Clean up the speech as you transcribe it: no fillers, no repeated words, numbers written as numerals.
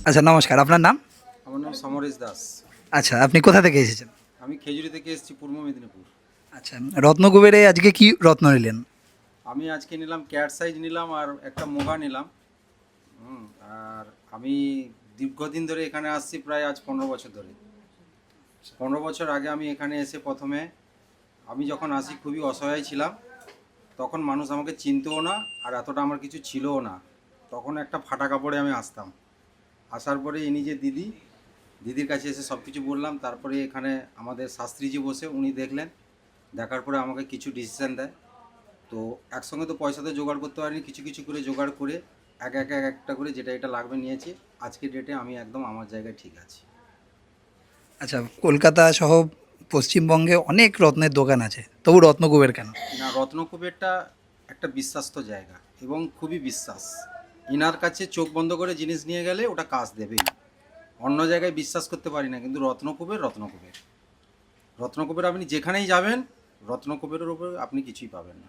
আচ্ছা, নমস্কার। আপনার নাম? আমার নাম সমরেশ দাস। আচ্ছা, আপনি কোথা থেকে এসেছেন? আমি খেজুরি থেকে এসেছি, পূর্ব মেদিনীপুর। আচ্ছা, রত্নকুবেরে আজকে কি রত্ন নিলেন? আমি আজকে নিলাম ক্যাট সাইজ নিলাম আর একটা মুগা নিলাম। আর আমি দীর্ঘদিন ধরে এখানে আসছি, প্রায় আজ 15 বছর ধরে। 15 বছর আগে আমি এখানে এসে প্রথমে, আমি যখন আসি খুবই অসহায় ছিলাম। তখন মানুষ আমাকে চিনতও না, আর এতটা আমার কিছু ছিলও না। তখন একটা ফাটা কাপড়ে আমি আসতাম। আসার পরে ইনি যে দিদির কাছে এসে সব কিছু বললাম। তারপরে এখানে আমাদের শাস্ত্রীজি বসে, উনি দেখলেন। দেখার পরে আমাকে কিছু ডিসিশান দেয়। তো একসঙ্গে তো পয়সা তো জোগাড় করতে পারিনি, কিছু কিছু করে জোগাড় করে একটা করে যেটা এটা লাগবে নিয়েছি। আজকের ডেটে আমি একদম আমার জায়গায় ঠিক আছি। আচ্ছা, কলকাতা সহ পশ্চিমবঙ্গে অনেক রত্নের দোকান আছে, তবু রত্নকুবের কেন? না, রত্নকূপেরটা একটা বিশ্বাস্ত জায়গা এবং খুবই বিশ্বাস। ইনার কাছে চোখ বন্ধ করে জিনিস নিয়ে গেলে ওটা কাজ দেবেই। অন্য জায়গায় বিশ্বাস করতে পারি না, কিন্তু রত্নকূপের আপনি যেখানেই যাবেন, রত্নকূপের উপরে আপনি কিছুই পাবেন না।